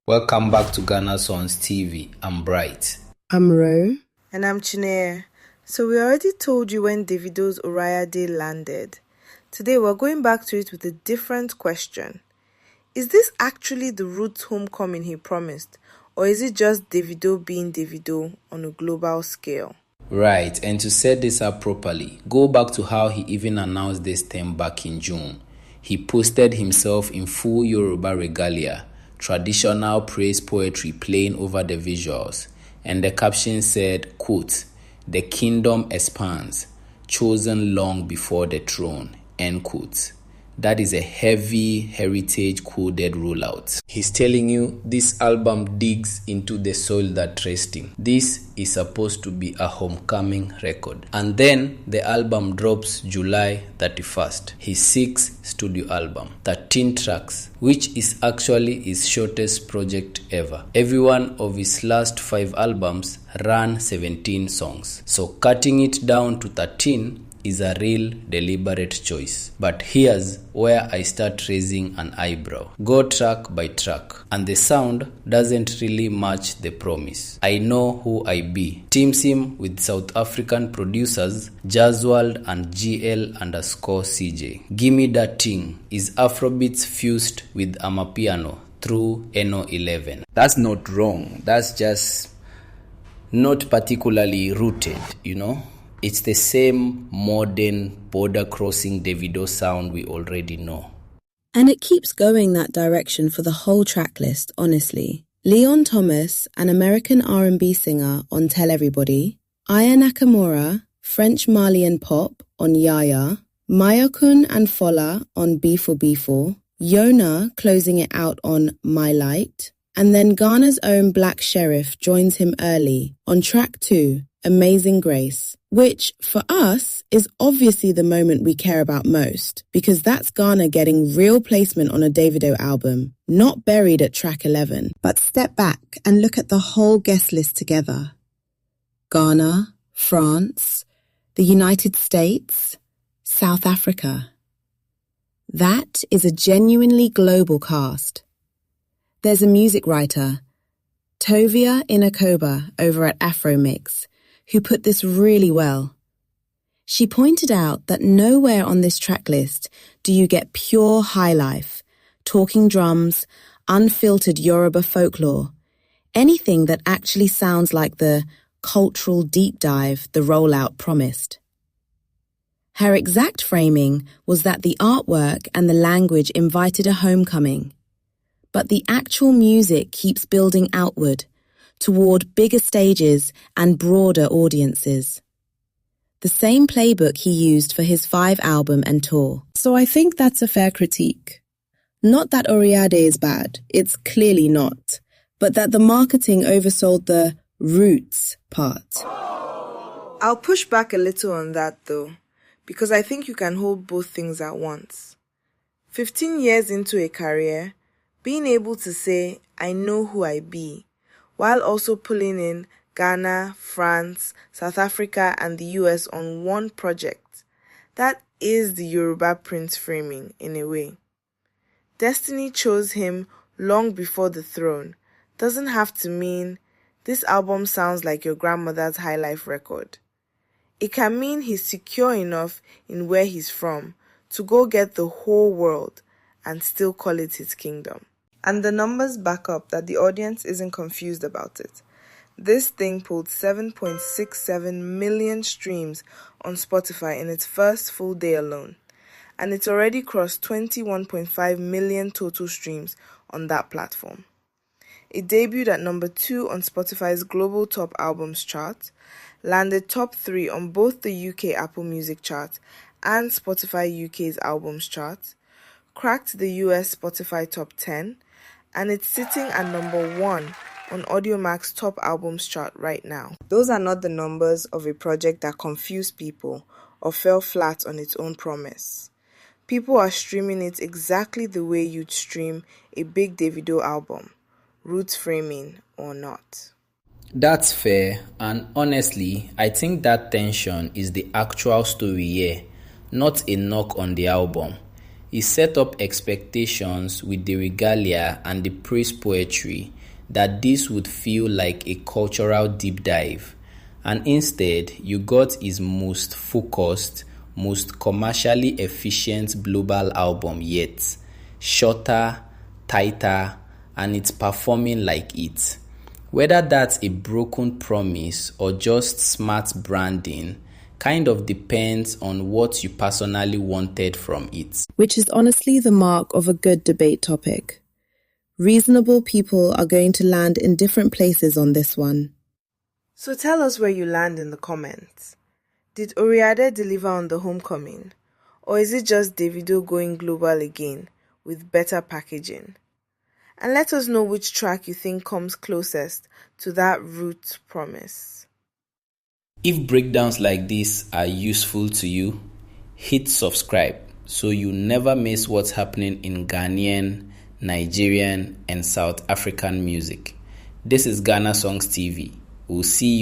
Welcome back to Ghana Songs TV. I'm Bright. I'm Ro. And I'm Chineye. So we already told you when Davido's ORIADE landed. Today we're going back to it with a different question. Is this actually the Roots homecoming he promised? Or is it just Davido being Davido on a global scale? Right, and to set this up properly, go back to how he even announced this thing back in June. He posted himself in full Yoruba regalia, traditional praise poetry playing over the visuals, and the caption said, quote, "The kingdom expands, chosen long before the throne," end quote. That is a heavy heritage-coded rollout. He's telling you this album digs into the soul that rests him. This is supposed to be a homecoming record. And then the album drops July 31st. His 6th studio album, 13 tracks, which is actually his shortest project ever. Every one of his last 5 albums ran 17 songs. So cutting it down to 13 is a real deliberate choice. But here's where I start raising an eyebrow. Go track by track, and the sound doesn't really match the promise. I Know Who I Be teams him with South African producers Jazzworld and GL_CJ. Gimme Dat Ting is Afrobeats fused with Amapiano through Eno 11. That's not wrong, that's just not particularly rooted, you know? It's the same modern border-crossing Davido sound we already know. And it keeps going that direction for the whole tracklist, honestly. Leon Thomas, an American R&B singer on Tell Everybody, Aya Nakamura, French Malian pop on Yaya, Mayokun and Fola on B4B4, Yona closing it out on My Light, and then Ghana's own Black Sherif joins him early on track 2, Amazing Grace, which, for us, is obviously the moment we care about most, because that's Ghana getting real placement on a Davido album, not buried at track 11. But step back and look at the whole guest list together. Ghana, France, the United States, South Africa. That is a genuinely global cast. There's a music writer, Tovia Inokoba over at Afromixx, who put this really well. She pointed out that nowhere on this tracklist do you get pure highlife, talking drums, unfiltered Yoruba folklore, anything that actually sounds like the cultural deep dive the rollout promised. Her exact framing was that the artwork and the language invited a homecoming, but the actual music keeps building outward, toward bigger stages and broader audiences. The same playbook he used for his 5 album and tour. So I think that's a fair critique. Not that ORIADE is bad, it's clearly not, but that the marketing oversold the roots part. I'll push back a little on that though, because I think you can hold both things at once. 15 years into a career, being able to say, I know who I be, while also pulling in Ghana, France, South Africa, and the US on one project. That is the Yoruba Prince framing, in a way. Destiny chose him long before the throne doesn't have to mean this album sounds like your grandmother's highlife record. It can mean he's secure enough in where he's from to go get the whole world and still call it his kingdom. And the numbers back up that the audience isn't confused about it. This thing pulled 7.67 million streams on Spotify in its first full day alone, and it's already crossed 21.5 million total streams on that platform. It debuted at number 2 on Spotify's Global Top Albums chart, landed top 3 on both the UK Apple Music chart and Spotify UK's Albums chart, cracked the US Spotify Top 10, and it's sitting at number 1 on Audiomack's Top Albums chart right now. Those are not the numbers of a project that confused people or fell flat on its own promise. People are streaming it exactly the way you'd stream a big Davido album, roots framing or not. That's fair, and honestly, I think that tension is the actual story here, not a knock on the album. He set up expectations with the regalia and the praise poetry, that this would feel like a cultural deep dive, and instead you got his most focused, most commercially efficient global album yet. Shorter, tighter, and it's performing like it. Whether that's a broken promise or just smart branding kind of depends on what you personally wanted from it. Which is honestly the mark of a good debate topic. Reasonable people are going to land in different places on this one. So tell us where you land in the comments. Did ORIADE deliver on the homecoming? Or is it just Davido going global again with better packaging? And let us know which track you think comes closest to that root promise. If breakdowns like this are useful to you, hit subscribe so you never miss what's happening in Ghanaian, Nigerian, and South African music. This is Ghana Songs TV. We'll see you